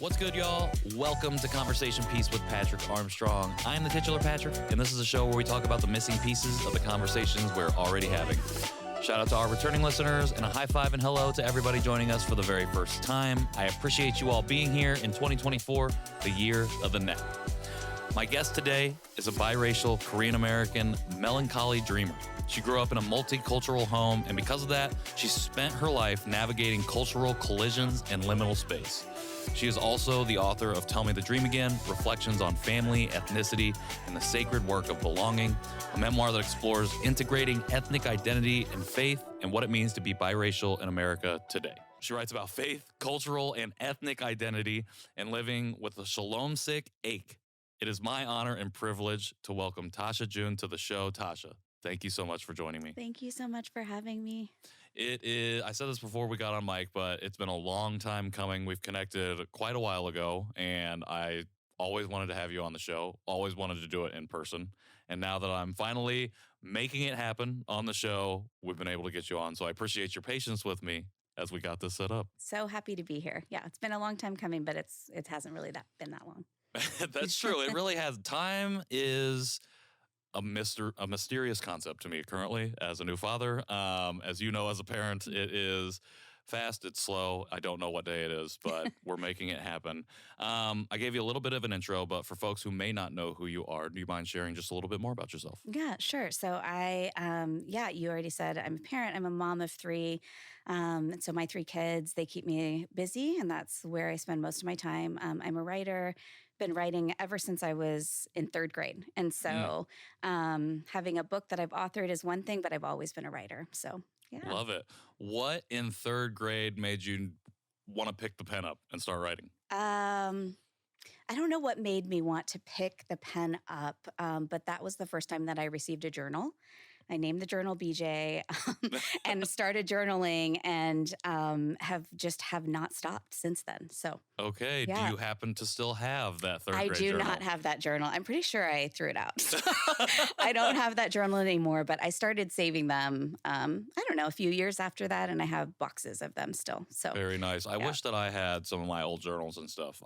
What's good, y'all? Welcome to Conversation Piece with Patrick Armstrong. I'm the titular Patrick, and this is a show where we talk about the missing pieces of the conversations we're already having. Shout out to our returning listeners, and a high five and hello to everybody joining us for the very first time. I appreciate you all being here in 2024, the year of the net. My guest today is a biracial Korean-American melancholy dreamer. She grew up in a multicultural home, and because of that, she spent her life navigating cultural collisions and liminal space. She is also the author of Tell Me the Dream Again, Reflections on Family, Ethnicity, and the Sacred Work of Belonging, a memoir that explores integrating ethnic identity and faith and what it means to be biracial in America today. She writes about faith, cultural, and ethnic identity, and living with a shalom-sick ache. It is my honor and privilege to welcome Tasha Jun to the show. Tasha, thank you so much for joining me. Thank you so much for having me. It is, I said this before we got on mic, but it's been a long time coming. We've connected quite a while ago, and I always wanted to have you on the show, always wanted to do it in person. And now that I'm finally making it happen on the show, we've been able to get you on. So I appreciate your patience with me as we got this set up. So happy to be here. Yeah, it's been a long time coming, but it hasn't really been that long. That's true. It really has. Time is a mysterious concept to me currently as a new father. As you know, as a parent, it is fast, it's slow. I don't know what day it is, but we're making it happen. I gave you a little bit of an intro, but for folks who may not know who you are, do you mind sharing just a little bit more about yourself? Yeah, sure. So you already said I'm a parent. I'm a mom of three. And so my three kids, they keep me busy, and that's where I spend most of my time. I'm a writer. Been writing ever since I was in third grade. And so having a book that I've authored is one thing, but I've always been a writer. So, yeah. Love it. What in third grade made you want to pick the pen up and start writing? I don't know what made me want to pick the pen up, but that was the first time that I received a journal. I named the journal BJ and started journaling, and have not stopped since then. So okay, yeah. Do you happen to still have that third grade journal? I do not have that journal. I'm pretty sure I threw it out. So I don't have that journal anymore, but I started saving them, a few years after that, and I have boxes of them still. So very nice. I wish that I had some of my old journals and stuff.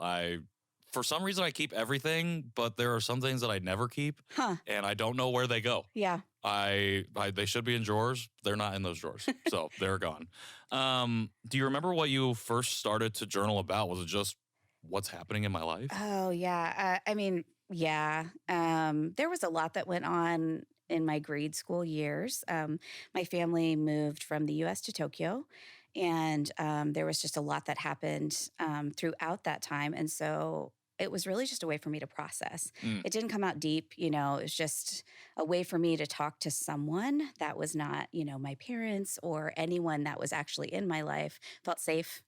For some reason, I keep everything, but there are some things that I never keep, and I don't know where they go. Yeah. They should be in drawers. They're not in those drawers, so they're gone. Do you remember what you first started to journal about? Was it just what's happening in my life? Oh, yeah. There was a lot that went on in my grade school years. My family moved from the U.S. to Tokyo, and there was just a lot that happened throughout that time. And so it was really just a way for me to process. It didn't come out deep, it was just a way for me to talk to someone that was not, my parents or anyone that was actually in my life, felt safe,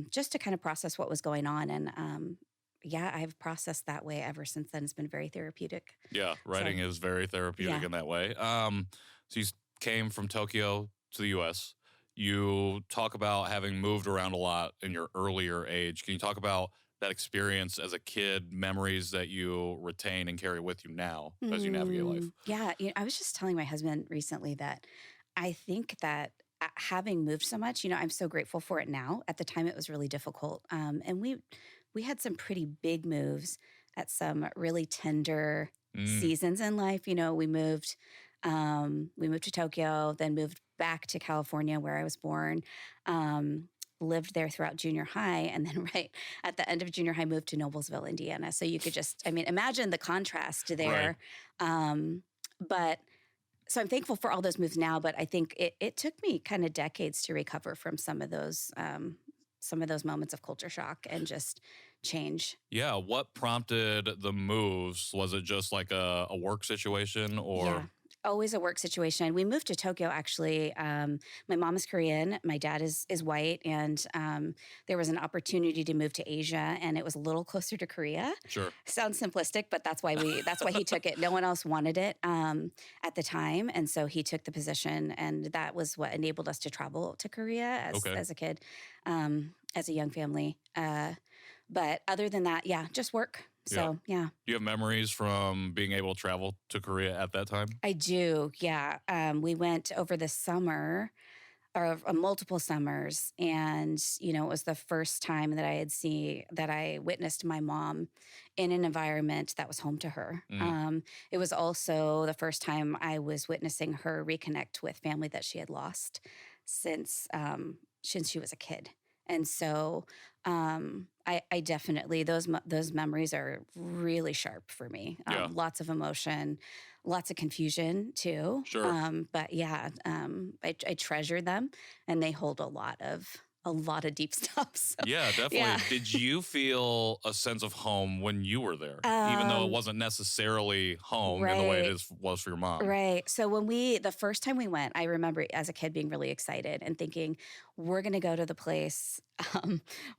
just to kind of process what was going on. And I've processed that way ever since then. It's been very therapeutic. Yeah, writing is very therapeutic in that way. So you came from Tokyo to the U.S. You talk about having moved around a lot in your earlier age. Can you talk about that experience as a kid, memories that you retain and carry with you now as you navigate life? Yeah, I was just telling my husband recently that I think that having moved so much, I'm so grateful for it now. At the time, it was really difficult. And we had some pretty big moves at some really tender seasons in life. We moved to Tokyo, then moved back to California where I was born. Lived there throughout junior high, and then right at the end of junior high, moved to Noblesville, Indiana. So you could just, imagine the contrast there. Right. So I'm thankful for all those moves now, but I think it took me kind of decades to recover from some of those moments of culture shock and just change. Yeah. What prompted the moves? Was it just like a work situation or? Yeah. Always a work situation. We moved to Tokyo, actually. My mom is Korean. My dad is white. And there was an opportunity to move to Asia, and it was a little closer to Korea. Sure. Sounds simplistic, but that's why he took it. No one else wanted it at the time. And so he took the position, and that was what enabled us to travel to Korea as a kid, as a young family. But other than that, just work. So, yeah. Do you have memories from being able to travel to Korea at that time? I do, yeah. We went over the summer. or multiple summers. And, it was the first time that I witnessed my mom in an environment that was home to her. Mm. It was also the first time I was witnessing her reconnect with family that she had lost since she was a kid. And so I definitely, those memories are really sharp for me. Yeah. Lots of emotion, lots of confusion too. Sure. But yeah, I treasure them, and they hold a lot of deep stuff. So, Yeah, definitely. yeah. Did you feel a sense of home when you were there, even though it wasn't necessarily home in the way it was for your mom? Right. So the first time we went, I remember as a kid being really excited and thinking, we're going to go to the place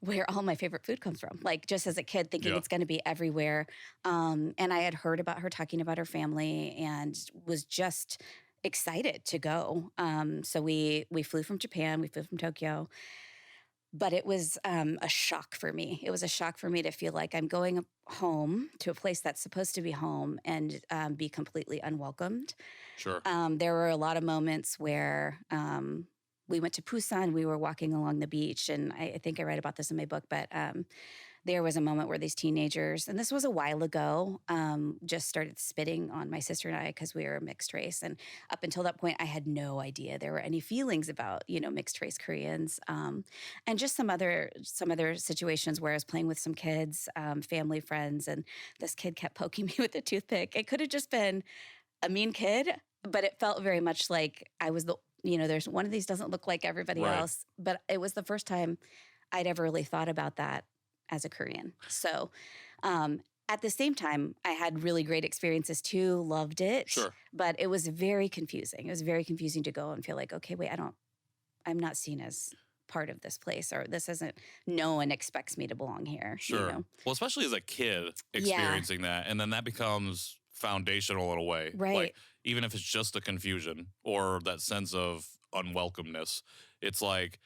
where all my favorite food comes from. Like, just as a kid thinking it's going to be everywhere. And I had heard about her talking about her family and was just excited to go. So we flew from Japan, we flew from Tokyo. But it was a shock for me. It was a shock for me to feel like I'm going home to a place that's supposed to be home and be completely unwelcomed. Sure. There were a lot of moments where we went to Busan. We were walking along the beach, and I think I write about this in my book, but there was a moment where these teenagers, and this was a while ago, just started spitting on my sister and I because we were a mixed race. And up until that point, I had no idea there were any feelings about, mixed race Koreans. And just some other situations where I was playing with some kids, family friends, and this kid kept poking me with a toothpick. It could have just been a mean kid, but it felt very much like I was there's one of these doesn't look like everybody else. But it was the first time I'd ever really thought about that as a Korean. So at the same time, I had really great experiences too, loved it. Sure. But it was very confusing. It was very confusing to go and feel like, okay, wait, I'm not seen as part of this place, or this isn't, no one expects me to belong here. Sure. Well, especially as a kid experiencing that, and then that becomes foundational in a way. Right. Like, even if it's just the confusion or that sense of unwelcomeness, it's like,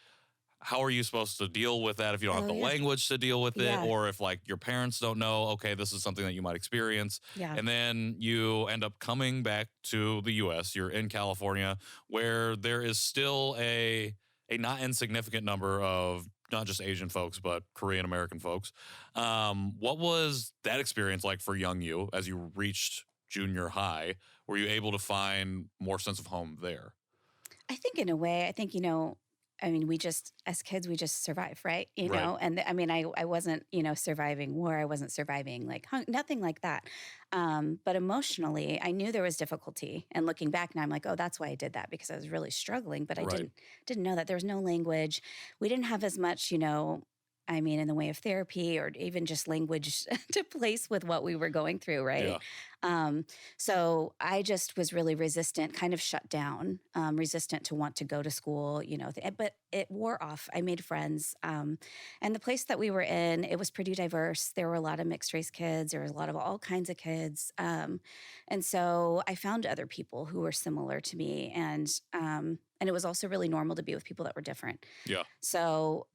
how are you supposed to deal with that if you don't have the language to deal with it? Or if like your parents don't know, okay, this is something that you might experience. Yeah. And then you end up coming back to the US, you're in California, where there is still a not insignificant number of not just Asian folks, but Korean American folks. What was that experience like for young you as you reached junior high? Were you able to find more sense of home there? I think in a way, we just, as kids, we just survive, right? And I wasn't, surviving war. I wasn't surviving nothing like that. But emotionally, I knew there was difficulty. And looking back now, I'm like, oh, that's why I did that, because I was really struggling. But I didn't know that there was no language. We didn't have as much, in the way of therapy or even just language to place with what we were going through, right? Yeah. So I just was really resistant, kind of shut down, resistant to want to go to school, but it wore off. I made friends. And the place that we were in, it was pretty diverse. There were a lot of mixed race kids. There was a lot of all kinds of kids. And so I found other people who were similar to me. And it was also really normal to be with people that were different. Yeah. So,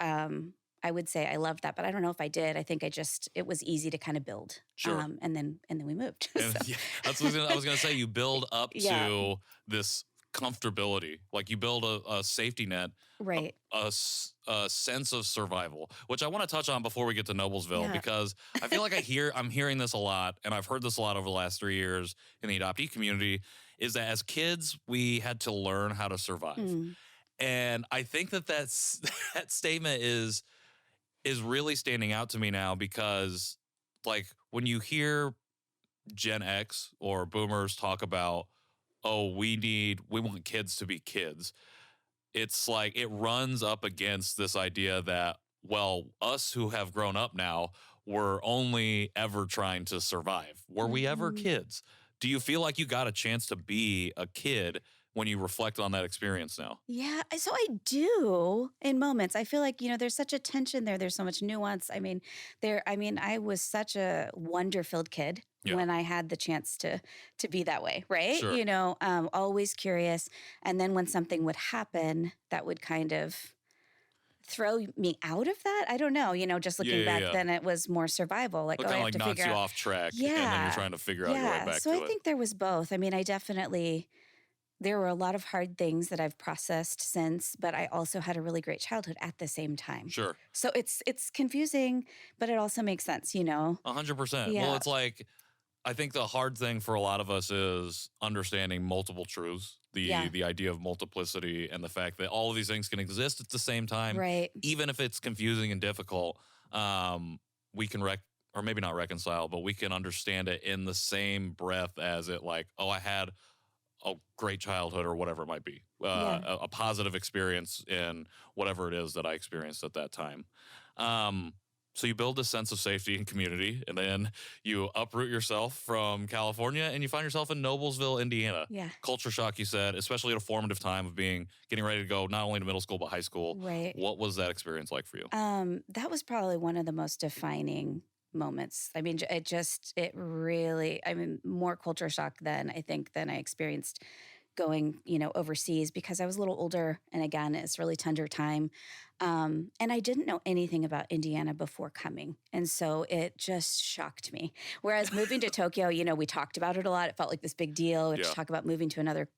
I would say I loved that, but I don't know if I did. I think it was easy to kind of build. Sure. And then we moved. And, that's what I was going to say. You build up to this comfortability. Like you build a safety net. Right. A sense of survival, which I want to touch on before we get to Noblesville, because I feel like I'm hearing this a lot, and I've heard this a lot over the last 3 years in the adoptee community, is that as kids, we had to learn how to survive. And I think that statement is really standing out to me now, because like when you hear Gen X or boomers talk about, oh, we want kids to be kids, it's like it runs up against this idea that, well, us who have grown up now, we're only ever trying to survive. Were we ever kids? Do you feel like you got a chance to be a kid when you reflect on that experience now? Yeah, so I do in moments. I feel like, there's such a tension there. There's so much nuance. I was such a wonder-filled kid when I had the chance to be that way, right? Sure. Always curious. And then when something would happen that would kind of throw me out of that, I don't know, just looking back, then it was more survival. Like, it kind of like knocks you off track, and then you're trying to figure out your way back to it. So I think there was both. I definitely there were a lot of hard things that I've processed since, but I also had a really great childhood at the same time. Sure. So it's confusing, but it also makes sense, 100%. Well, Yeah. it's like, I think the hard thing for a lot of us is understanding multiple truths, Yeah. the idea of multiplicity and the fact that all of these things can exist at the same time, Right. even if it's confusing and difficult. We can or maybe not reconcile, but we can understand it in the same breath as it, like, oh, I had a great childhood or whatever it might be, Yeah. a positive experience in whatever it is that I experienced at that time. So you build a sense of safety and community, and then you uproot yourself from California and you find yourself in Noblesville, Indiana. Yeah. Culture shock, you said, especially at a formative time of getting ready to go not only to middle school but high school. Right. What was that experience like for you? That was probably one of the most defining moments. I mean, it really, I mean, more culture shock than I experienced going, overseas, because I was a little older. And again, it's really tender time. And I didn't know anything about Indiana before coming. And so it just shocked me. Whereas moving to Tokyo, we talked about it a lot. It felt like this big deal. We had to talk about moving to another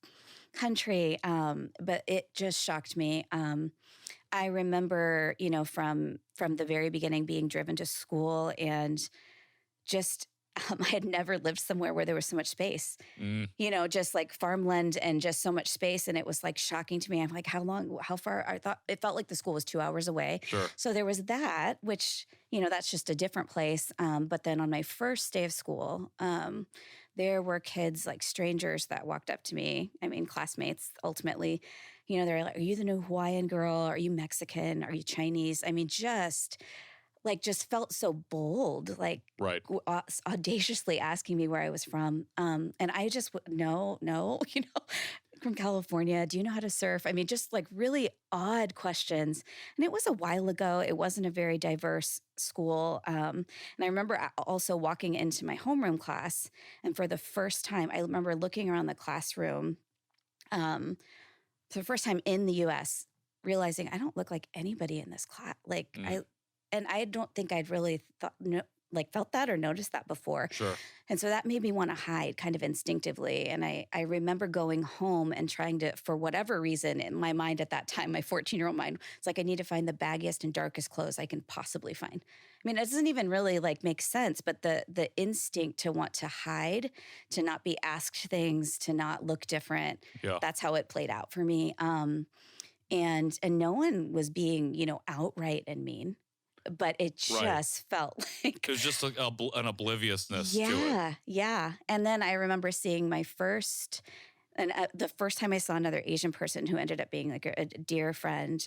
country. But it just shocked me. I remember, from the very beginning being driven to school and just I had never lived somewhere where there was so much space, just like farmland and just so much space. And it was like shocking to me. I'm like, how far? I thought it felt like the school was 2 hours away. Sure. So there was that, which, that's just a different place. But then on my first day of school, there were kids, like strangers, that walked up to me. I mean, classmates, ultimately. They're like, are you the new Hawaiian girl? Are you Mexican? Are you Chinese? I mean, just felt so bold, like Right. audaciously asking me where I was from. And I just, no, from California. Do you know how to surf? I mean, just like really odd questions. And it was a while ago. It wasn't a very diverse school. And I remember also walking into my homeroom class. And for the first time, I remember looking around the classroom, for the first time in the US, realizing I don't look like anybody in this class. I don't think I'd really felt that or noticed that before. Sure. And so that made me want to hide kind of instinctively. And I remember going home and trying to, for whatever reason, in my mind at that time, my 14-year-old mind, it's like, I need to find the baggiest and darkest clothes I can possibly find. I mean, it doesn't even really make sense, but the instinct to want to hide, to not be asked things, to not look different, that's how it played out for me. And no one was being, outright and mean. But it just felt like... It was just like an obliviousness to it. Yeah. And then I remember seeing the first time I saw another Asian person who ended up being like a dear friend.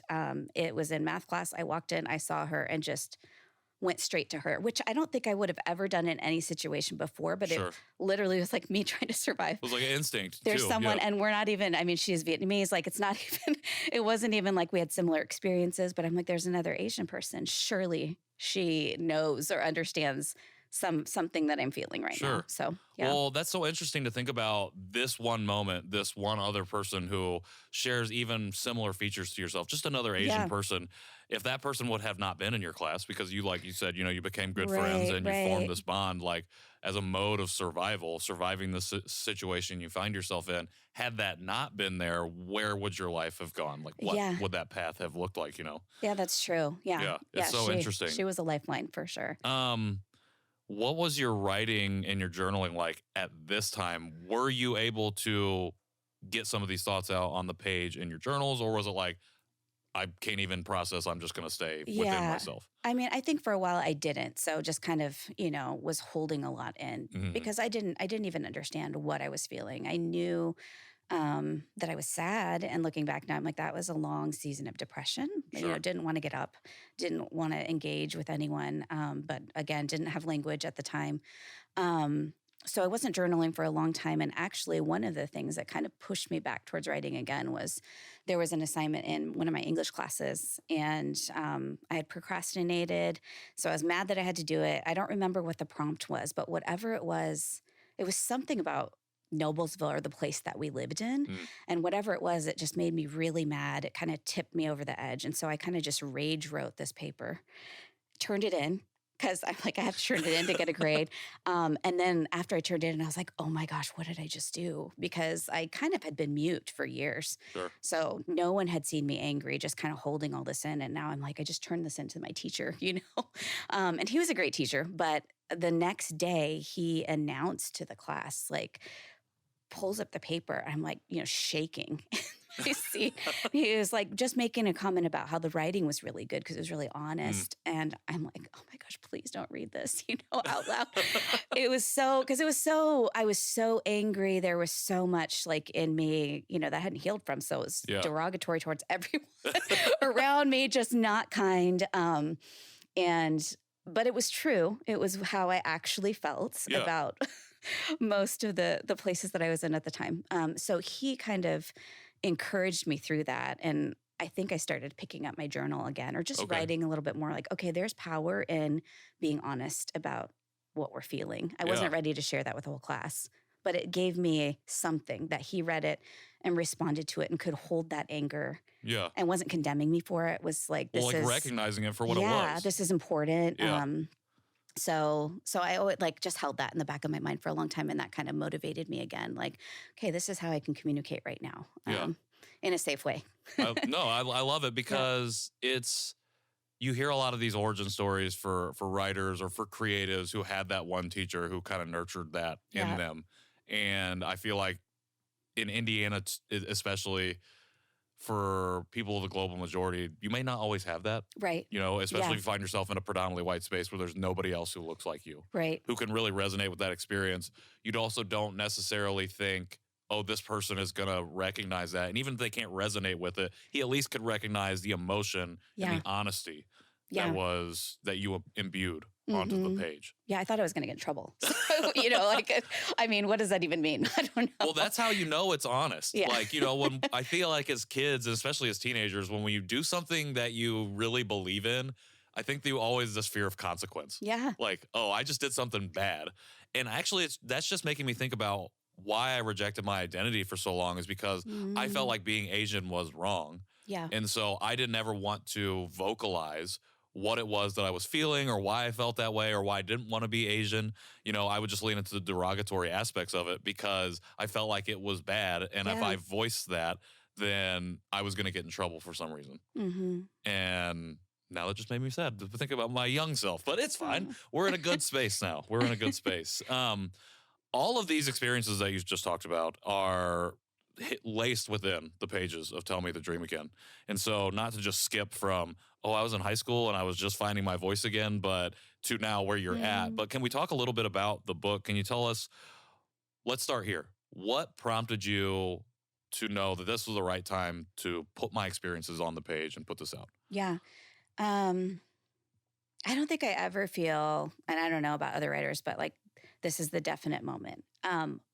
It was in math class. I walked in, I saw her, and just went straight to her, which I don't think I would have ever done in any situation before, but it literally was like me trying to survive. It was like an instinct. There's someone, and we're not even, I mean, she's Vietnamese, like it's not even, it wasn't even like we had similar experiences, but I'm like, there's another Asian person. Surely she knows or understands something that I'm feeling right now. So, yeah. Well, that's so interesting to think about this one moment, this one other person who shares even similar features to yourself, just another Asian person. If that person would have not been in your class, because you, like you said, you became good friends and you formed this bond, like as a mode of surviving the situation you find yourself in, had that not been there, where would your life have gone? Like what would that path have looked like, Yeah, that's true. Yeah. It's so interesting. She was a lifeline for sure. What was your writing and your journaling like at this time? Were you able to get some of these thoughts out on the page in your journals, or was it like, I can't even process, I'm just going to stay within myself? I mean, I think for a while I didn't. So just kind of, was holding a lot in because I didn't even understand what I was feeling. I knew that I was sad, and looking back now, I'm like, that was a long season of depression. Didn't want to get up, didn't want to engage with anyone, but again, didn't have language at the time. So I wasn't journaling for a long time. And actually, one of the things that kind of pushed me back towards writing again was there was an assignment in one of my English classes, and I had procrastinated. So I was mad that I had to do it. I don't remember what the prompt was, but whatever it was something about Noblesville, or the place that we lived in. And whatever it was, it just made me really mad. It kind of tipped me over the edge. And so I kind of just rage wrote this paper, turned it in, because I'm like, I have to turn it in to get a grade. And then after I turned it in, I was like, oh my gosh, what did I just do? Because I kind of had been mute for years. Sure. So no one had seen me angry, just kind of holding all this in. And now I'm like, I just turned this into my teacher, you know? And he was a great teacher. But the next day, he announced to the class, like, pulls up the paper. I'm like, you know, shaking. I see. He was like just making a comment about how the writing was really good because it was really honest. And I'm like, oh my gosh, please don't read this, you know, out loud. It was so, because I was so angry. There was so much like in me, you know, that I hadn't healed from. So it was derogatory towards everyone around me, just not kind. But it was true. It was how I actually felt about most of the places that I was in at the time. So he kind of encouraged me through that. And I think I started picking up my journal again, or just writing a little bit more like, okay, there's power in being honest about what we're feeling. I wasn't ready to share that with the whole class, but it gave me something that he read it and responded to it and could hold that anger. Yeah. And wasn't condemning me for it. Was like, this is recognizing it for what it was. Yeah, this is important. Yeah. So I always like just held that in the back of my mind for a long time, and that kind of motivated me again. Like, okay, this is how I can communicate right now, in a safe way. I love it because you hear a lot of these origin stories for writers or for creatives who had that one teacher who kind of nurtured that in them, and I feel like in Indiana, especially, for people of the global majority, you may not always have that. Right. You know, especially if you find yourself in a predominantly white space where there's nobody else who looks like you. Right. Who can really resonate with that experience. You also don't necessarily think, oh, this person is going to recognize that. And even if they can't resonate with it, he at least could recognize the emotion and the honesty that you imbued onto the page. Yeah, I thought I was going to get in trouble. So, you know, like, I mean, what does that even mean? I don't know. Well, that's how you know it's honest. Yeah. Like, you know, when I feel like as kids, and especially as teenagers, when you do something that you really believe in, I think you always this fear of consequence. Yeah. Like, oh, I just did something bad. And actually, that's just making me think about why I rejected my identity for so long is because I felt like being Asian was wrong. Yeah. And so I didn't ever want to vocalize what it was that I was feeling or why I felt that way or why I didn't want to be Asian. You know, I would just lean into the derogatory aspects of it because I felt like it was bad. And if I voiced that, then I was going to get in trouble for some reason. And now that just made me sad to think about my young self, but it's fine. We're in a good space now. We're in a good space. All of these experiences that you just talked about are laced within the pages of Tell Me the Dream Again. And so not to just skip from, oh, I was in high school and I was just finding my voice again, but to now where you're at. But can we talk a little bit about the book? Can you tell us, let's start here. What prompted you to know that this was the right time to put my experiences on the page and put this out? Yeah. I don't think I ever feel, and I don't know about other writers, but like this is the definite moment.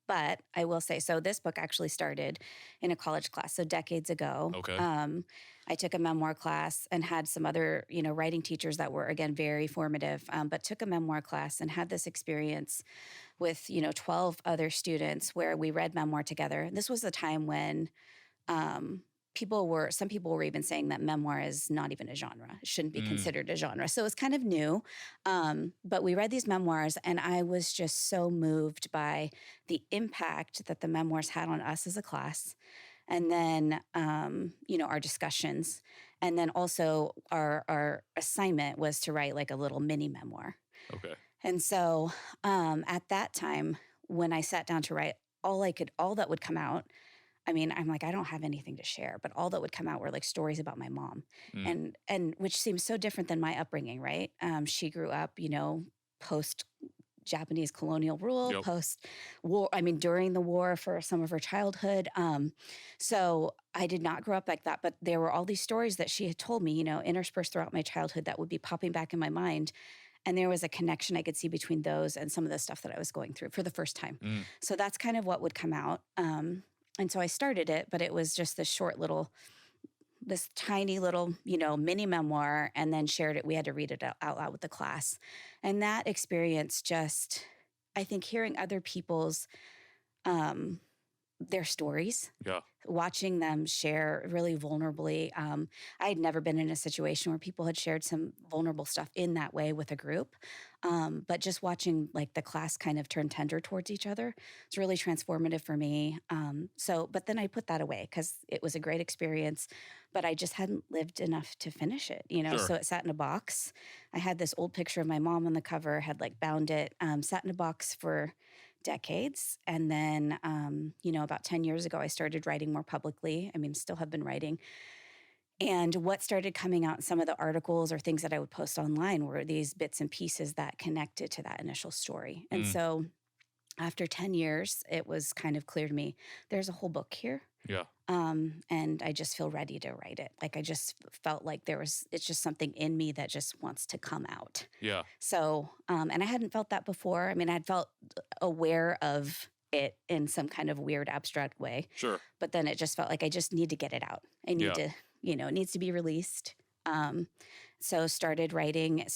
But I will say, so this book actually started in a college class, so decades ago. Okay. I took a memoir class and had some other, you know, writing teachers that were, again, very formative, but took a memoir class and had this experience with, you know, 12 other students where we read memoir together. This was the time when some people were even saying that memoir is not even a genre. It shouldn't be considered a genre. So it's kind of new. But we read these memoirs and I was just so moved by the impact that the memoirs had on us as a class. And then, you know, our discussions. And then also our assignment was to write like a little mini memoir. Okay. And so at that time, when I sat down to write, all that would come out, I mean, I'm like, I don't have anything to share, but all that would come out were like stories about my mom, and which seems so different than my upbringing, right? She grew up, you know, post Japanese colonial rule, post war. I mean, during the war for some of her childhood. So I did not grow up like that, but there were all these stories that she had told me, you know, interspersed throughout my childhood that would be popping back in my mind. And there was a connection I could see between those and some of the stuff that I was going through for the first time. So that's kind of what would come out. And so I started it, but it was just this tiny little, you know, mini memoir, and then shared it. We had to read it out loud with the class. And that experience just, I think hearing other people's their stories. Yeah. Watching them share really vulnerably. I had never been in a situation where people had shared some vulnerable stuff in that way with a group. But just watching like the class kind of turn tender towards each other, it's really transformative for me. But then I put that away because it was a great experience, but I just hadn't lived enough to finish it, Sure. So it sat in a box. I had this old picture of my mom on the cover, had like bound it, sat in a box for decades. And then, about 10 years ago, I started writing more publicly. I mean, still have been writing. And what started coming out in some of the articles or things that I would post online were these bits and pieces that connected to that initial story. And so after 10 years, it was kind of clear to me, there's a whole book here. Yeah. And I just feel ready to write it. Like I just felt like it's just something in me that just wants to come out. Yeah. So, and I hadn't felt that before. I mean, I'd felt aware of it in some kind of weird abstract way. Sure. But then it just felt like I just need to get it out. I need to, it needs to be released. So started writing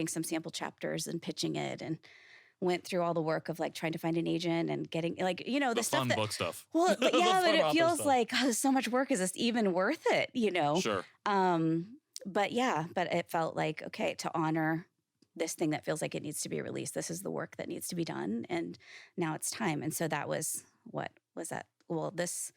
some sample chapters and pitching it, and went through all the work of like trying to find an agent and getting like, the stuff fun that, book stuff. Well, but yeah, but it feels stuff. like so much work. Is this even worth it? Sure. But it felt like, okay, to honor this thing that feels like it needs to be released. This is the work that needs to be done. And now it's time. And so that was, what was that? Well, this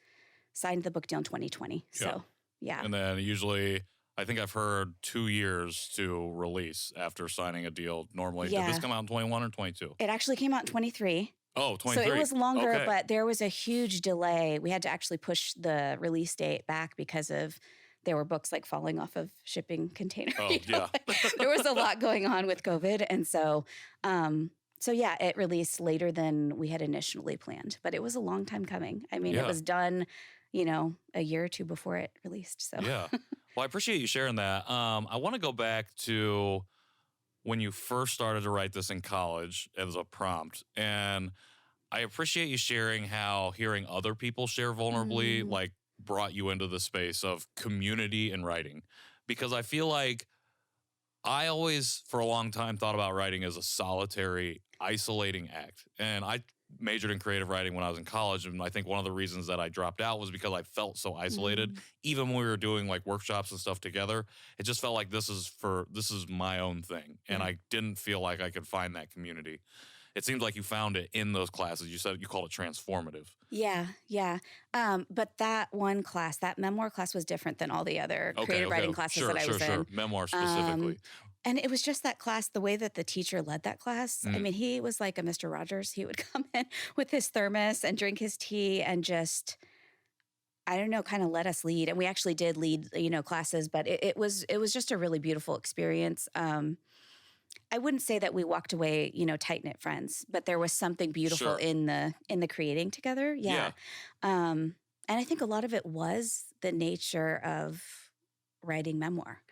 signed the book deal in 2020. So yeah. And then usually, I think I've heard 2 years to release after signing a deal normally. Yeah. Did this come out in 21 or 22? It actually came out in 23. Oh, 23. So it was longer, Okay. but there was a huge delay. We had to actually push the release date back because of there were books like falling off of shipping containers. Oh, yeah. There was a lot going on with COVID. And so, it released later than we had initially planned, but it was a long time coming. I mean, it was done, a year or two before it released. So Yeah. Well, I appreciate you sharing that. I want to go back to when you first started to write this in college as a prompt. And I appreciate you sharing how hearing other people share vulnerably, like, brought you into the space of community and writing. Because I feel like I always, for a long time, thought about writing as a solitary, isolating act. And I majored in creative writing when I was in college, and I think one of the reasons that I dropped out was because I felt so isolated. Even when we were doing like workshops and stuff together, it just felt like this is my own thing, and I didn't feel like I could find that community. It seems like you found it in those classes. You said you called it transformative. Yeah. But that one class, that memoir class, was different than all the other creative writing classes that I was in. Memoir specifically. And it was just that class, the way that the teacher led that class. I mean, he was like a Mr. Rogers. He would come in with his thermos and drink his tea and just, I don't know, kind of let us lead. And we actually did lead, classes, but it was just a really beautiful experience. I wouldn't say that we walked away, tight-knit friends, but there was something beautiful in the creating together. Yeah. And I think a lot of it was the nature of writing memoir,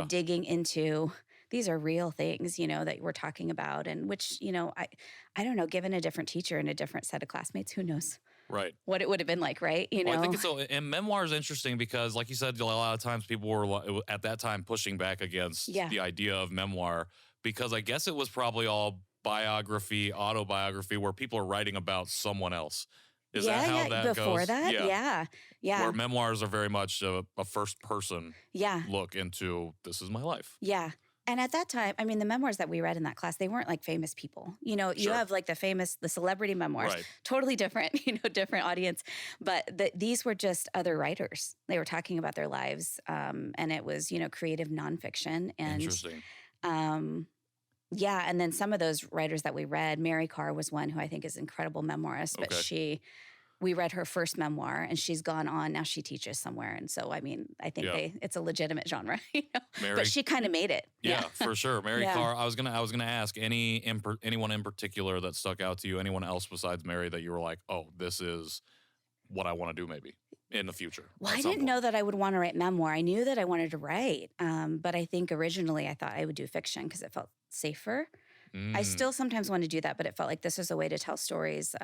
digging into, these are real things, that we're talking about, and which, I don't know, given a different teacher and a different set of classmates, who knows? Right. What it would have been like, right? Well, I think it's so. And memoir is interesting because, like you said, a lot of times people were at that time pushing back against the idea of memoir because I guess it was probably all biography, autobiography, where people are writing about someone else. Is that how that before goes? that? Yeah. Where memoirs are very much a first person look into this is my life. Yeah. And at that time, I mean, the memoirs that we read in that class, they weren't like famous people. You have like the celebrity memoirs, totally different, different audience. But these were just other writers. They were talking about their lives. And it was, creative nonfiction. And, Interesting. And then some of those writers that we read, Mary Carr was one who I think is an incredible memoirist, but we read her first memoir and she's gone on. Now she teaches somewhere. And so, I mean, I think it's a legitimate genre, but she kind of made it. Yeah, for sure. Mary Carr, I was going to ask anyone in particular that stuck out to you, anyone else besides Mary that you were like, oh, this is what I want to do maybe in the future. Well, I didn't know that I would want to write memoir. I knew that I wanted to write. But I think originally I thought I would do fiction because it felt safer. I still sometimes want to do that, but it felt like this was a way to tell stories,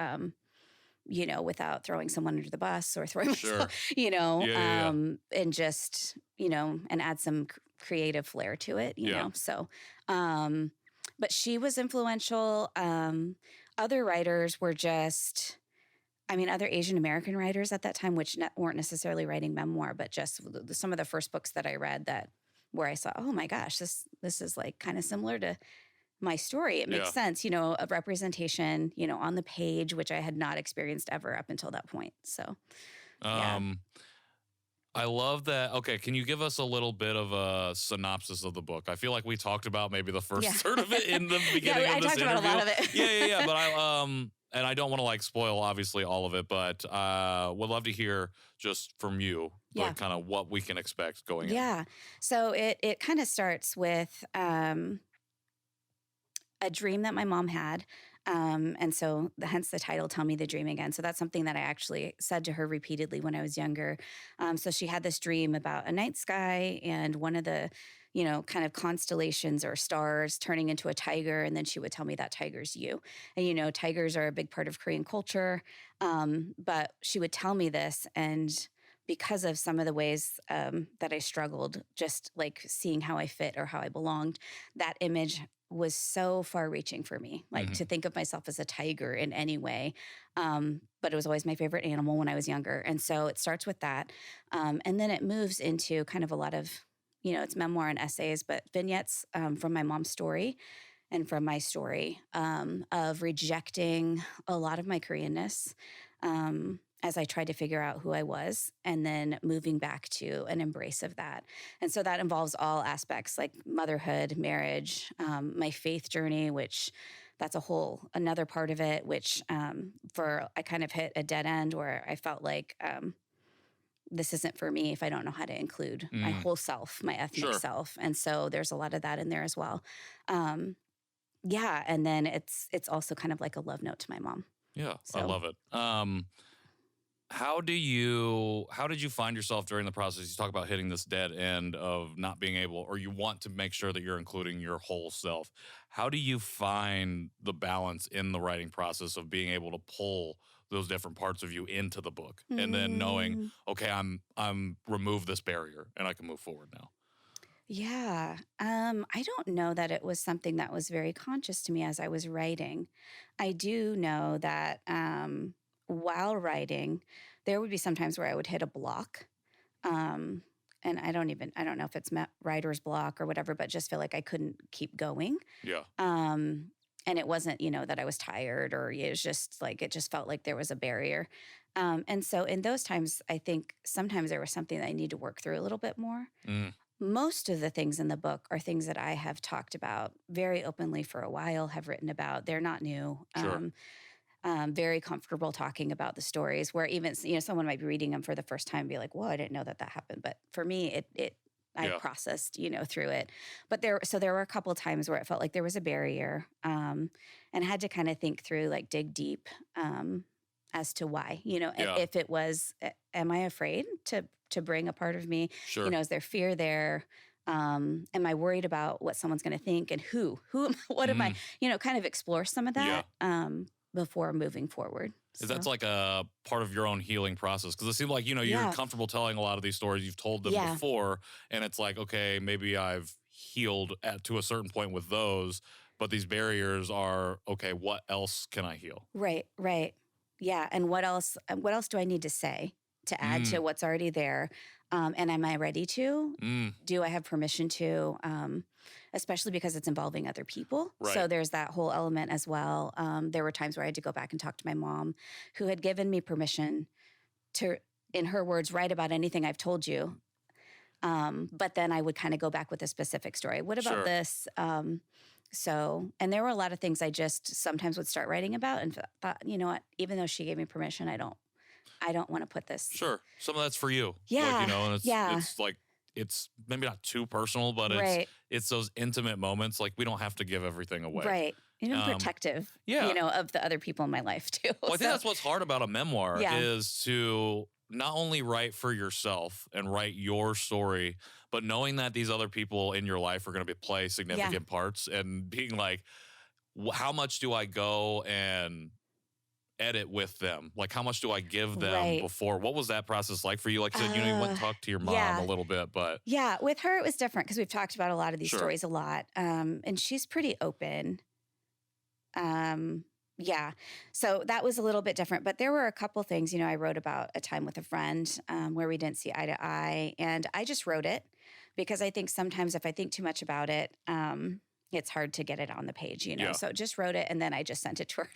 without throwing someone under the bus or throwing myself, and just, and add some creative flair to it, you know? So, but she was influential. Other writers were just, I mean, other Asian American writers at that time, which weren't necessarily writing memoir, but just some of the first books that I read where I saw, oh my gosh, this is like kind of similar to my story. It makes sense, of representation, on the page, which I had not experienced ever up until that point. So, yeah. I love that. Okay, can you give us a little bit of a synopsis of the book? I feel like we talked about maybe the first third of it in the beginning of this interview. I talked about a lot of it. Yeah. But and I don't want to like spoil obviously all of it, but would love to hear just from you, like kind of what we can expect going in. Yeah. So it kind of starts with a dream that my mom had. And so hence the title, Tell Me the Dream Again. So that's something that I actually said to her repeatedly when I was younger. So she had this dream about a night sky and one of the, kind of constellations or stars turning into a tiger. And then she would tell me that tiger's you. And, tigers are a big part of Korean culture. But she would tell me this, and because of some of the ways that I struggled, just like seeing how I fit or how I belonged, that image was so far reaching for me, like to think of myself as a tiger in any way. But it was always my favorite animal when I was younger. And so it starts with that. And then it moves into kind of a lot of, it's memoir and essays, but vignettes from my mom's story and from my story of rejecting a lot of my Koreanness as I tried to figure out who I was, and then moving back to an embrace of that. And so that involves all aspects like motherhood, marriage, my faith journey, which that's another part of it, which I kind of hit a dead end where I felt like this isn't for me if I don't know how to include my whole self, my ethnic self. And so there's a lot of that in there as well. And then it's also kind of like a love note to my mom. Yeah, so. I love it. How did you find yourself during the process? You talk about hitting this dead end of not being able, or you want to make sure that you're including your whole self. How do you find the balance in the writing process of being able to pull those different parts of you into the book and then knowing, okay, I'm remove this barrier and I can move forward now? Yeah. I don't know that it was something that was very conscious to me as I was writing. I do know that while writing, there would be some times where I would hit a block. And I don't know if it's writer's block or whatever, but just feel like I couldn't keep going. Yeah. And it wasn't, that I was tired, or it was just like, it just felt like there was a barrier. And so in those times, I think sometimes there was something that I need to work through a little bit more. Most of the things in the book are things that I have talked about very openly for a while, have written about. They're not new. Sure. Very comfortable talking about the stories where even, someone might be reading them for the first time and be like, well, I didn't know that happened. But for me, I processed, through it. But there were a couple of times where it felt like there was a barrier and had to kind of think through, like dig deep as to why, if it was, am I afraid to bring a part of me? Sure. Is there fear there? Am I worried about what someone's going to think, and what am I, kind of explore some of that. Before moving forward. So. That's like a part of your own healing process. Because it seems like, you're comfortable telling a lot of these stories. You've told them before. And it's like, okay, maybe I've healed to a certain point with those. But these barriers are, okay, what else can I heal? Right. Yeah. And what else do I need to say to add to what's already there? And am I ready to? Do I have permission to? Especially because it's involving other people. Right. So there's that whole element as well. There were times where I had to go back and talk to my mom, who had given me permission to, in her words, write about anything I've told you. But then I would kind of go back with a specific story. What about this? And there were a lot of things I just sometimes would start writing about and thought, you know what, even though she gave me permission, I don't want to put this. Sure. Some of that's for you. Yeah. And it's like, it's maybe not too personal, but it's those intimate moments. Like, we don't have to give everything away. Right. Protective, of the other people in my life too. Well, I think that's what's hard about a memoir is to not only write for yourself and write your story, but knowing that these other people in your life are going to play significant parts, and being like, how much do I go and edit with them? Like, how much do I give them before? What was that process like for you? Like you said, you went and talked to your mom a little bit, but. Yeah, with her, it was different because we've talked about a lot of these stories a lot. And she's pretty open. Yeah. So that was a little bit different, but there were a couple things, I wrote about a time with a friend where we didn't see eye to eye, and I just wrote it because I think sometimes if I think too much about it, it's hard to get it on the page. Yeah. So just wrote it and then I just sent it to her.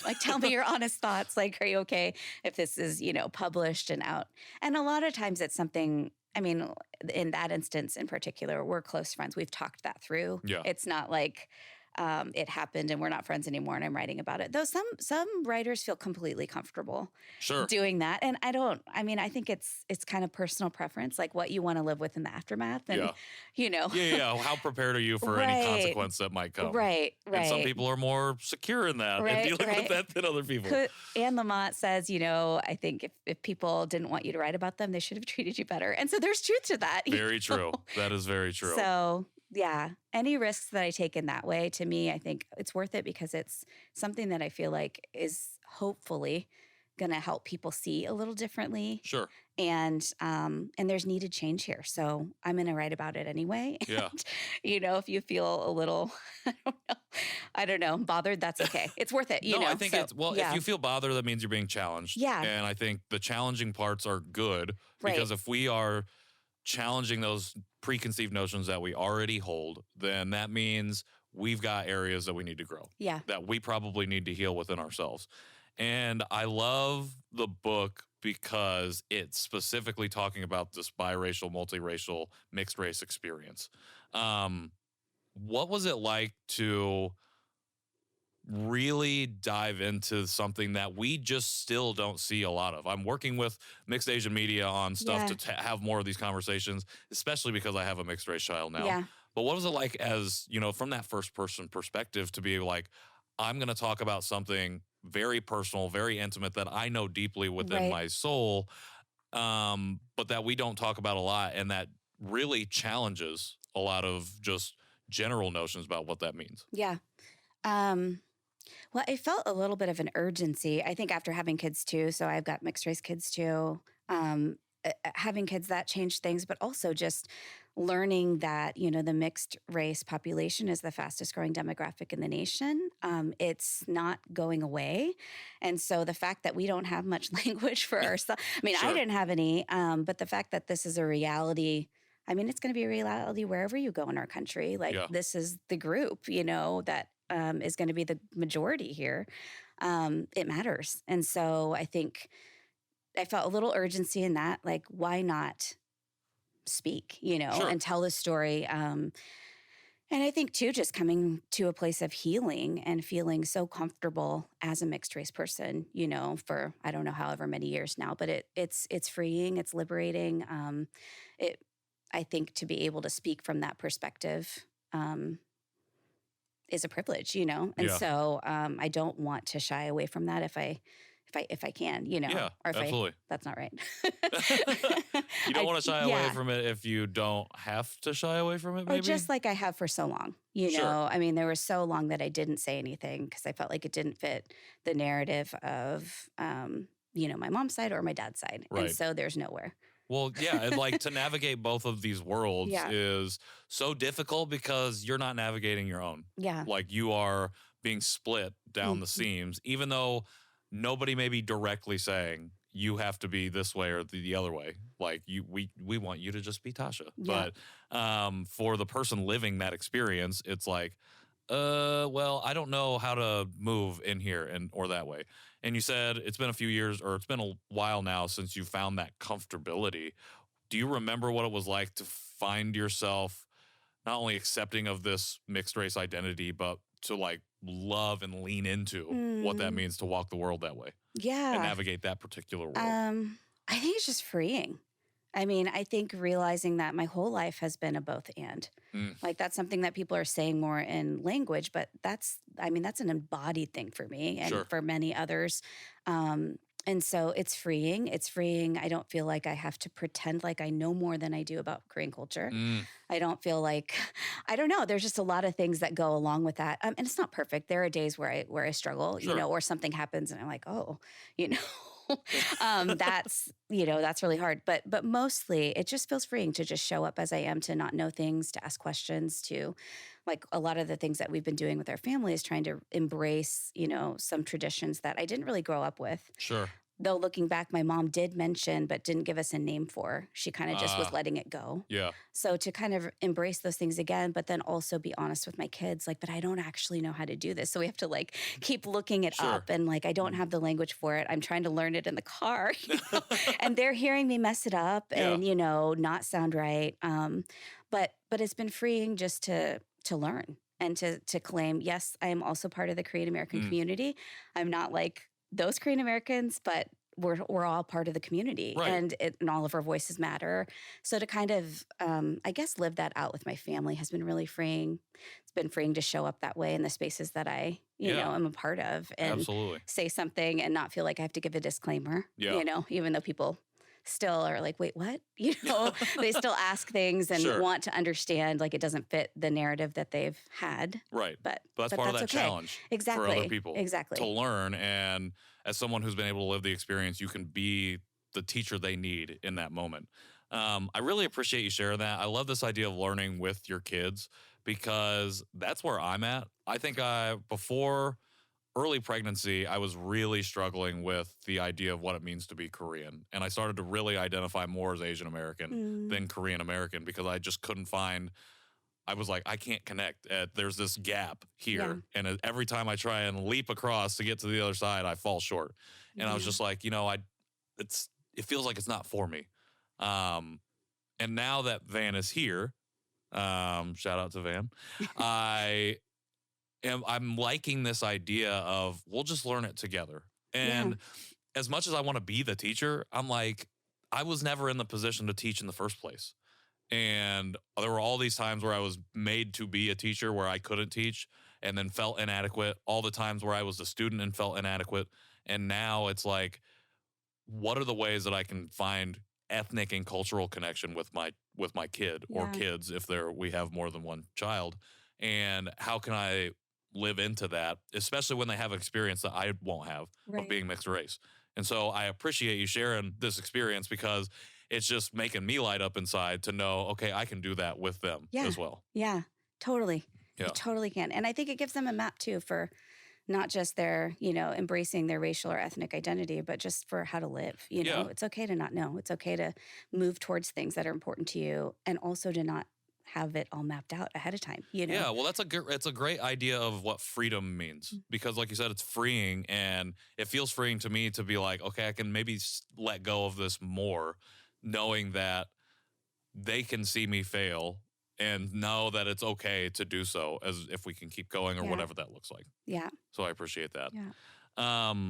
Like, tell me your honest thoughts. Like, are you okay if this is, published and out? And a lot of times it's something, I mean, in that instance in particular, we're close friends. We've talked that through. Yeah. It's not like it happened and we're not friends anymore and I'm writing about it. Though some writers feel completely comfortable Sure. doing that. And I think it's kind of personal preference, like what you want to live with in the aftermath. And, Yeah. How prepared are you for any Right. consequence that might come? Right. And some people are more secure in that and dealing with that than other people. Anne Lamott says, I think if people didn't want you to write about them, they should have treated you better. And so there's truth to that. Very true. That is very true. So yeah, any risks that I take in that way, to me, I think it's worth it because it's something that I feel like is hopefully going to help people see a little differently. Sure. And there's needed change here. So I'm going to write about it anyway. Yeah. And, if you feel a little, I don't know, bothered, that's okay. It's worth it. I think if you feel bothered, that means you're being challenged. Yeah. And I think the challenging parts are good because if we are challenging those preconceived notions that we already hold, then that means we've got areas that we need to grow. Yeah. That we probably need to heal within ourselves. And I love the book because it's specifically talking about this biracial, multiracial, mixed race experience. What was it like to really dive into something that we just still don't see a lot of? I'm working with mixed Asian media on stuff to have more of these conversations, especially because I have a mixed race child now. Yeah. But what was it like as, from that first person perspective to be like, I'm going to talk about something very personal, very intimate that I know deeply within my soul, but that we don't talk about a lot, and that really challenges a lot of just general notions about what that means. Yeah. Well, I felt a little bit of an urgency, I think, after having kids too. So I've got mixed race kids too. Having kids, that changed things, but also just learning that, the mixed race population is the fastest growing demographic in the nation. It's not going away. And so the fact that we don't have much language for ourselves, Sure. I didn't have any, but the fact that this is a reality, it's going to be a reality wherever you go in our country. Like this is the group, that is going to be the majority here. It matters. And so I think I felt a little urgency in that, like, why not speak, Sure. and tell the story. And I think too, just coming to a place of healing and feeling so comfortable as a mixed race person, for, I don't know, however many years now, but it's freeing, it's liberating. I think to be able to speak from that perspective, is a privilege, and so I don't want to shy away from that if I can, Yeah, or if absolutely. that's not right. You don't want to shy away from it if you don't have to shy away from it, maybe? Or just like I have for so long, Sure. there was so long that I didn't say anything because I felt like it didn't fit the narrative of, my mom's side or my dad's side. Right. And so there's nowhere. Well, yeah, and like to navigate both of these worlds is so difficult because you're not navigating your own. Yeah. Like you are being split down the seams, even though nobody may be directly saying you have to be this way or the other way. Like we want you to just be Tasha. Yeah. But for the person living that experience, it's like, well, I don't know how to move in here or that way. And you said it's been a few years or it's been a while now since you found that comfortability. Do you remember what it was like to find yourself not only accepting of this mixed race identity, but to like love and lean into what that means to walk the world that way? Yeah. And navigate that particular world? I think it's just freeing. I think realizing that my whole life has been a both and. Like that's something that people are saying more in language, but that's an embodied thing for me and for many others. And so it's freeing. It's freeing. I don't feel like I have to pretend like I know more than I do about Korean culture. I don't feel like, I don't know. There's just a lot of things that go along with that. And it's not perfect. There are days where I struggle, or something happens and I'm like, oh, That's, that's really hard. But mostly it just feels freeing to just show up as I am, to not know things, to ask questions, to like a lot of the things that we've been doing with our family is trying to embrace, some traditions that I didn't really grow up with. Sure. Though looking back, my mom did mention, but didn't give us a name for. She kind of just was letting it go. Yeah. So to kind of embrace those things again, but then also be honest with my kids, like, but I don't actually know how to do this. So we have to like keep looking it Sure. up, and like I don't have the language for it. I'm trying to learn it in the car, and they're hearing me mess it up and not sound right. But it's been freeing just to learn and to claim, yes, I am also part of the Korean American community. I'm not like those Korean Americans, but we're all part of the community, Right. and all of our voices matter. So to kind of, I guess, live that out with my family has been really freeing. It's been freeing to show up that way in the spaces that I, am a part of, and Absolutely. say something and not feel like I have to give a disclaimer, even though people still are like, wait, what? They still ask things and Sure. want to understand, like it doesn't fit the narrative that they've had. Right. But that's part of that okay. challenge Exactly. for other people. Exactly. To learn. And as someone who's been able to live the experience, you can be the teacher they need in that moment. I really appreciate you sharing that. I love this idea of learning with your kids, because that's where I'm at. I think before early pregnancy, I was really struggling with the idea of what it means to be Korean. And I started to really identify more as Asian American than Korean American, because I just couldn't find, I was like, I can't connect. There's this gap here. Yeah. And every time I try and leap across to get to the other side, I fall short. And I was just like, it feels like it's not for me. And now that Van is here, shout out to Van, I'm liking this idea of we'll just learn it together. And as much as I want to be the teacher, I'm like, I was never in the position to teach in the first place. And there were all these times where I was made to be a teacher where I couldn't teach and then felt inadequate. All the times where I was a student and felt inadequate. And now it's like, what are the ways that I can find ethnic and cultural connection with my kid or kids if we have more than one child? And how can I live into that, especially when they have an experience that I won't have of being mixed race? And so I appreciate you sharing this experience, because it's just making me light up inside to know, okay, I can do that with them as well. Yeah, totally. Yeah. You totally can. And I think it gives them a map too for not just their, embracing their racial or ethnic identity, but just for how to live. It's okay to not know. It's okay to move towards things that are important to you, and also to not have it all mapped out ahead of time. Yeah, well, it's a great idea of what freedom means, because like you said, it's freeing, and it feels freeing to me to be like, okay, I can maybe let go of this more, knowing that they can see me fail and know that it's okay to do so, as if we can keep going or whatever that looks like. Yeah. So I appreciate that. Yeah.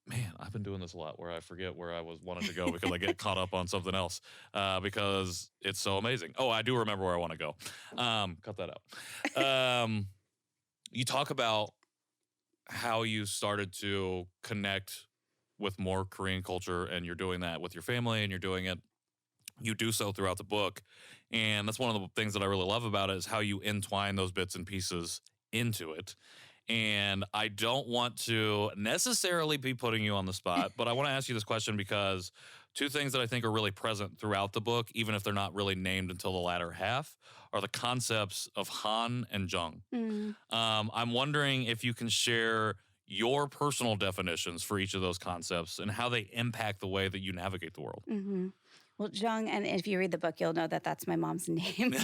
Man, I've been doing this a lot where I forget where I wanted to go because I get caught up on something else because it's so amazing. Oh, I do remember where I want to go. Cut that out. You talk about how you started to connect with more Korean culture, and you're doing that with your family, and you do so throughout the book. And that's one of the things that I really love about it, is how you entwine those bits and pieces into it. And I don't want to necessarily be putting you on the spot, but I want to ask you this question because two things that I think are really present throughout the book, even if they're not really named until the latter half, are the concepts of Han and Jung. I'm wondering if you can share your personal definitions for each of those concepts and how they impact the way that you navigate the world. Well, Jung, and if you read the book, you'll know that that's my mom's name.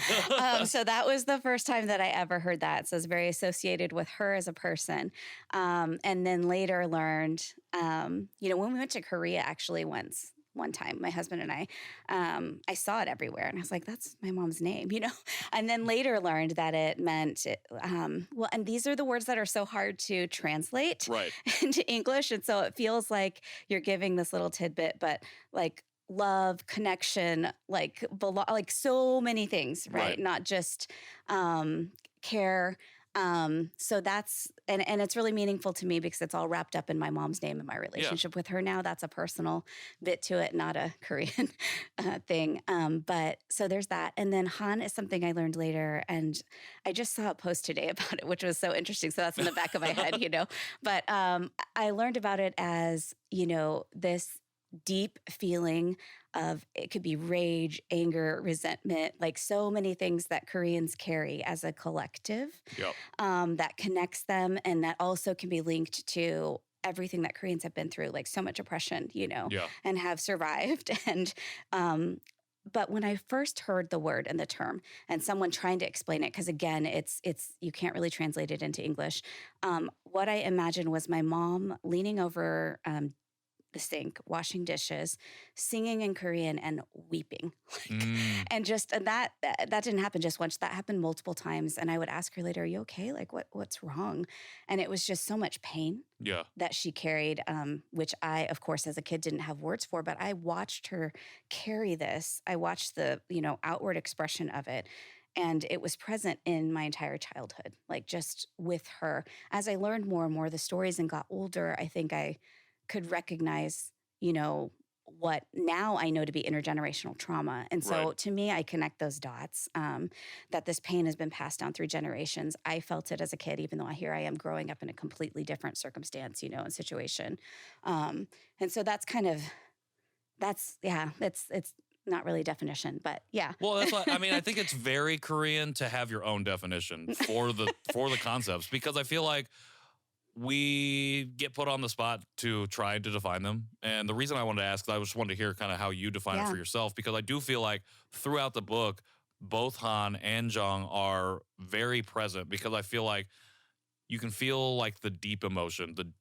So that was the first time that I ever heard that. So it's very associated with her as a person. And then later learned, when we went to Korea actually one time, my husband and I saw it everywhere. And I was like, that's my mom's name, And then later learned that it meant, and these are the words that are so hard to translate into English. And so it feels like you're giving this little tidbit, but like, love, connection, like so many things, right? Not just care, So that's, and it's really meaningful to me because it's all wrapped up in my mom's name and my relationship with her now. That's a personal bit to it, not a Korean thing. But so there's that. And then Han is something I learned later. And I just saw a post today about it, which was so interesting. So that's in the back of my head, But I learned about it as, this deep feeling of, it could be rage, anger, resentment, like so many things that Koreans carry as a collective, Yep. that connects them, and that also can be linked to everything that Koreans have been through, like so much oppression, Yeah. and have survived. And but when I first heard the word and the term, and someone trying to explain it, because again, it's you can't really translate it into English. What I imagined was my mom leaning over the sink, washing dishes, singing in Korean, and weeping. And that didn't happen just once. That happened multiple times. And I would ask her later, "Are you okay? Like what's wrong?" And it was just so much pain that she carried, which I, of course, as a kid didn't have words for, but I watched her carry this. I watched the, outward expression of it. And it was present in my entire childhood, like just with her. As I learned more and more the stories and got older, I think I could recognize, what now I know to be intergenerational trauma. And so to me, I connect those dots, that this pain has been passed down through generations. I felt it as a kid, even though here I am growing up in a completely different circumstance, and situation. And so that's it's not really a definition, but yeah. Well, that's why, I think it's very Korean to have your own definition for the concepts, because I feel like we get put on the spot to try to define them. And the reason I wanted to ask, I just wanted to hear kind of how you define it for yourself, because I do feel like throughout the book, both Han and Jung are very present, because I feel like you can feel like the deep emotion, the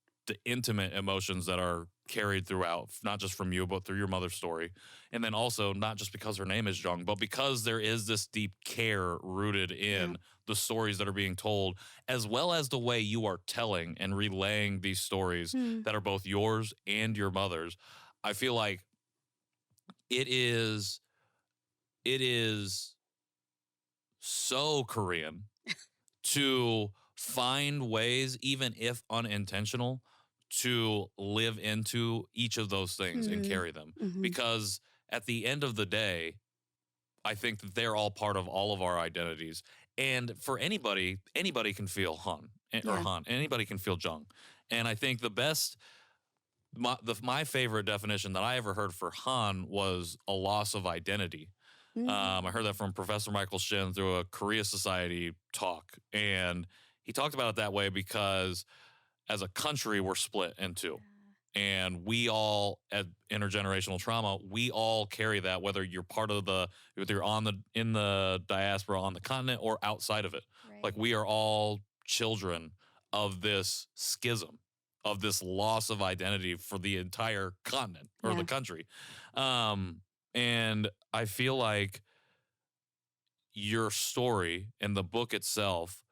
intimate emotions that are carried throughout, not just from you, but through your mother's story. And then also not just because her name is Jung, but because there is this deep care rooted in the stories that are being told, as well as the way you are telling and relaying these stories that are both yours and your mother's. I feel like it is so Korean to find ways, even if unintentional, to live into each of those things and carry them. Because at the end of the day, I think that they're all part of all of our identities. And for anybody can feel Han, or Han. Anybody can feel Jung. And I think my favorite definition that I ever heard for Han was a loss of identity. I heard that from Professor Michael Shin through a Korea Society talk. And he talked about it that way because as a country, we're split in two. And we all, at intergenerational trauma, we all carry that, whether you're whether you're in the diaspora on the continent or outside of it. Like, we are all children of this schism, of this loss of identity for the entire continent or the country. And I feel like your story and the book itself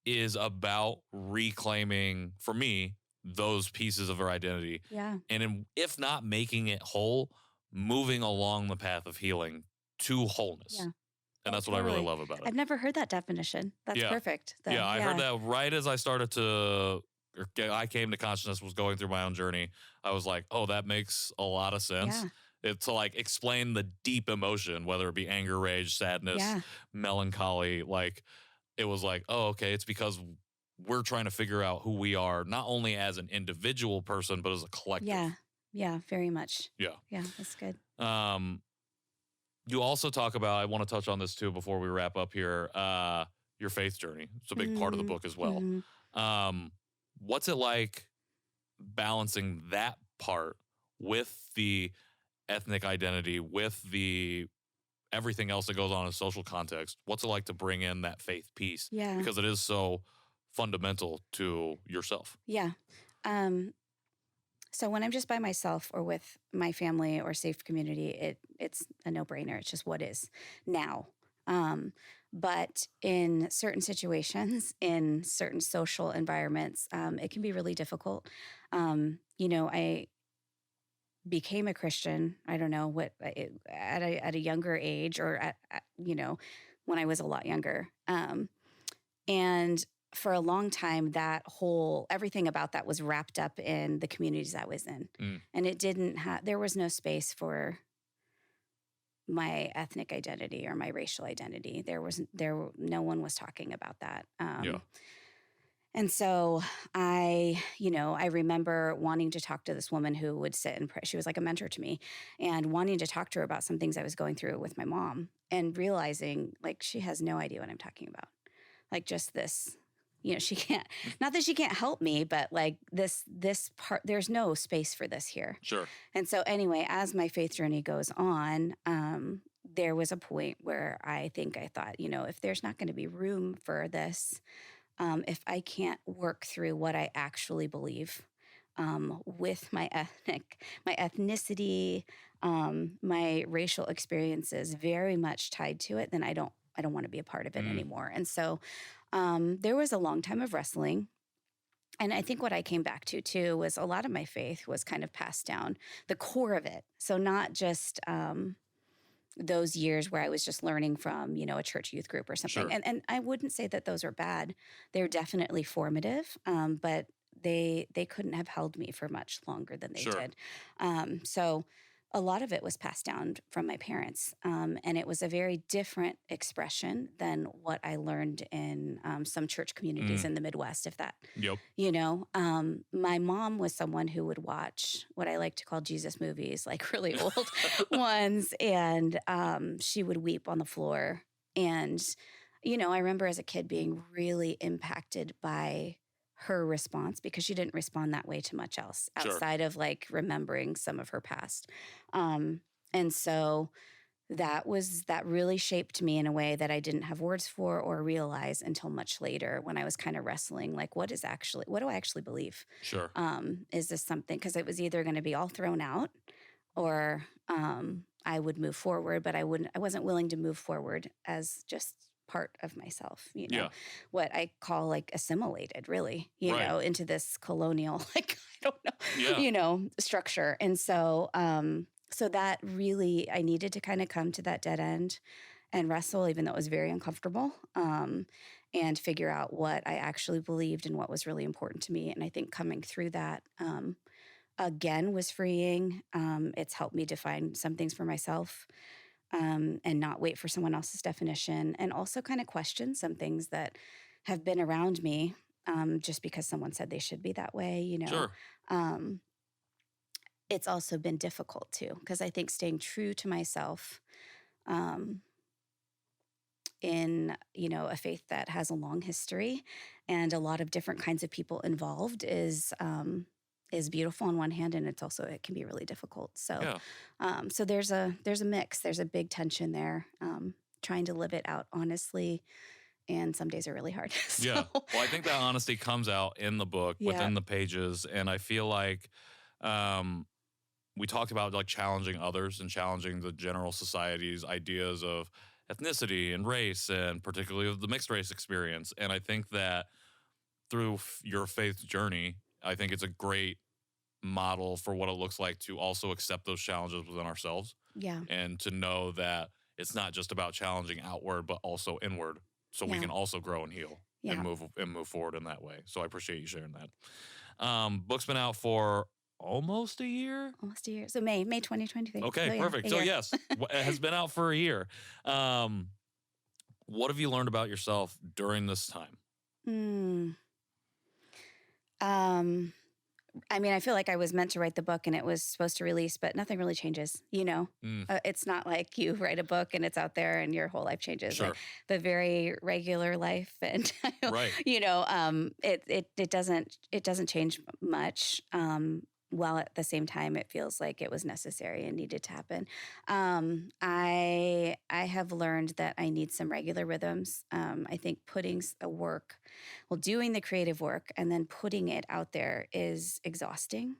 is about reclaiming, for me, those pieces of our identity. Yeah. And if not making it whole, moving along the path of healing to wholeness. Yeah. And that's what I really love about it. I've never heard that definition. That's perfect. I heard that right as I I came to consciousness, was going through my own journey. I was like, oh, that makes a lot of sense. Yeah. It's to like explain the deep emotion, whether it be anger, rage, sadness, melancholy. Like, it was like, oh, okay, it's because we're trying to figure out who we are, not only as an individual person, but as a collective. Yeah, very much. Yeah, that's good. You also talk about, I want to touch on this too before we wrap up here, your faith journey. It's a big part of the book as well. What's it like balancing that part with the ethnic identity, with the everything else that goes on in social context? What's it like to bring in that faith piece? Yeah. Because it is so fundamental to yourself. Yeah. So when I'm just by myself or with my family or safe community, it's a no-brainer. It's just what is now. But in certain situations, in certain social environments, it can be really difficult. I became a Christian, I don't know at a younger age, or when I was a lot younger. And for a long time, everything about that was wrapped up in the communities I was in. And it there was no space for my ethnic identity or my racial identity. No one was talking about that. And so I remember wanting to talk to this woman who would sit and pray. She was like a mentor to me, and wanting to talk to her about some things I was going through with my mom, and realizing like she has no idea what I'm talking about. Like just this, she can't, not that she can't help me, but like this part, there's no space for this here. Sure. And so anyway, as my faith journey goes on, there was a point where I thought, if there's not going to be room for this, if I can't work through what I actually believe, with my ethnicity, my racial experiences very much tied to it, then I don't want to be a part of it anymore. And so there was a long time of wrestling. And I think what I came back to too was a lot of my faith was kind of passed down, the core of it. So not just those years where I was just learning from, a church youth group or something. Sure. And I wouldn't say that those are bad. They're definitely formative, but they couldn't have held me for much longer than they did. So a lot of it was passed down from my parents. And it was a very different expression than what I learned in some church communities in the Midwest, if that, my mom was someone who would watch what I like to call Jesus movies, like really old ones. And she would weep on the floor. And, I remember as a kid being really impacted by her response, because she didn't respond that way to much else outside of like remembering some of her past. And so that really shaped me in a way that I didn't have words for or realize until much later, when I was kind of wrestling, like, what do I actually believe? Sure. Is this something, because it was either going to be all thrown out or I would move forward, but I wasn't willing to move forward as just part of myself, what I call like assimilated, really, into this colonial, like, I don't know, structure. And so, so that really, I needed to kind of come to that dead end and wrestle, even though it was very uncomfortable, and figure out what I actually believed and what was really important to me. And I think coming through that, again, was freeing. It's helped me define some things for myself. And not wait for someone else's definition, and also kind of question some things that have been around me, just because someone said they should be that way, Sure. It's also been difficult too, because I think staying true to myself in, a faith that has a long history and a lot of different kinds of people involved is beautiful on one hand, and it can be really difficult. So, so there's a mix. There's a big tension there, trying to live it out honestly, and some days are really hard. So. Yeah. Well, I think that honesty comes out in the book, within the pages, and I feel like we talked about like challenging others and challenging the general society's ideas of ethnicity and race, and particularly of the mixed race experience. And I think that through your faith journey, I think it's a great model for what it looks like to also accept those challenges within ourselves. Yeah. And to know that it's not just about challenging outward, but also inward, so we can also grow and heal and move forward in that way. So I appreciate you sharing that. Book's been out for almost a year. So May 2023. Okay, perfect. So yes, it has been out for a year. What have you learned about yourself during this time? I mean, I feel like I was meant to write the book and it was supposed to release, but nothing really changes, It's not like you write a book and it's out there and your whole life changes. Sure. Like the very regular life, and Right. It doesn't change much. While at the same time, it feels like it was necessary and needed to happen. I have learned that I need some regular rhythms. I think doing the creative work and then putting it out there is exhausting.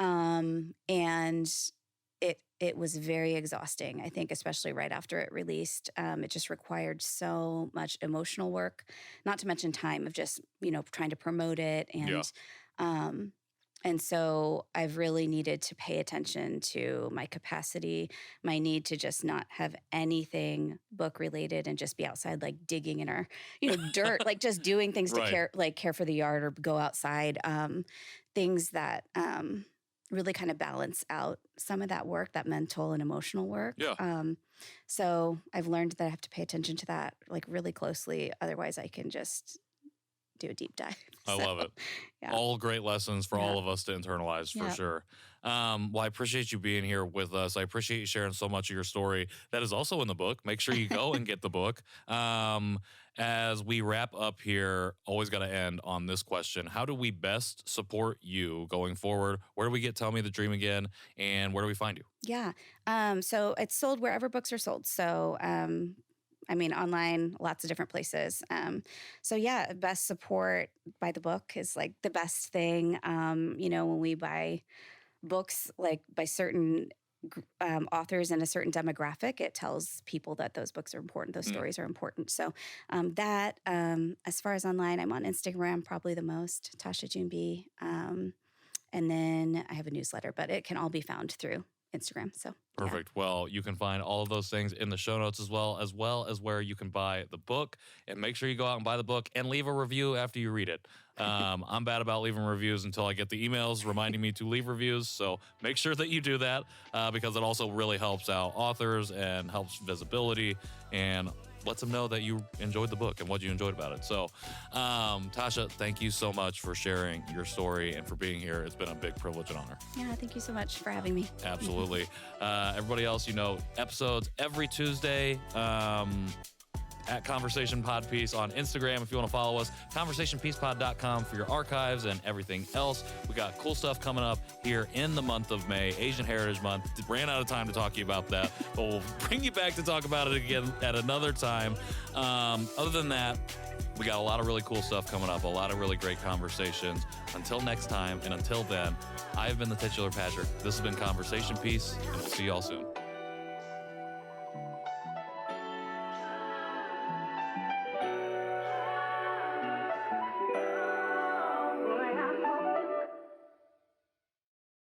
And it was very exhausting, I think, especially right after it released. It just required so much emotional work, not to mention time of just, trying to promote it. And And so I've really needed to pay attention to my capacity, my need to just not have anything book related and just be outside like digging in our, dirt, like just doing things to Right. care for the yard or go outside. Things that really kind of balance out some of that work, that mental and emotional work. Yeah. So I've learned that I have to pay attention to that like really closely. Otherwise I can just do a deep dive. I love it. Yeah. All great lessons for Yeah. all of us to internalize for Yeah. sure. Well, I appreciate you being here with us. I appreciate you sharing so much of your story that is also in the book. Make sure you go and get the book. As we wrap up here, always got to end on this question. How do we best support you going forward? Where do we get Tell Me the Dream again? And where do we find you? Yeah. So it's sold wherever books are sold. So, online, lots of different places. So yeah, best support by the book is like the best thing. When we buy books like by certain authors in a certain demographic, it tells people that those books are important, those stories are important. So as far as online, I'm on Instagram probably the most, Tasha Jun B. And then I have a newsletter, but it can all be found through Instagram. So yeah. Perfect. Well, you can find all of those things in the show notes as well as where you can buy the book. And make sure you go out and buy the book and leave a review after you read it. I'm bad about leaving reviews until I get the emails reminding me to leave reviews. So make sure that you do that because it also really helps out authors and helps visibility and lets them know that you enjoyed the book and what you enjoyed about it. So, Tasha, thank you so much for sharing your story and for being here. It's been a big privilege and honor. Yeah, thank you so much for having me. Absolutely. Everybody else, episodes every Tuesday at Conversation Pod Piece on Instagram. If you want to follow us, conversationpiecePod.com for your archives and everything else. We got cool stuff coming up here in the month of May, Asian Heritage Month. Ran out of time to talk to you about that, but we'll bring you back to talk about it again at another time. Other than that, we got a lot of really cool stuff coming up, a lot of really great conversations. Until next time, and until then, I've been the titular Patrick. This has been Conversation Piece, and we'll see y'all soon.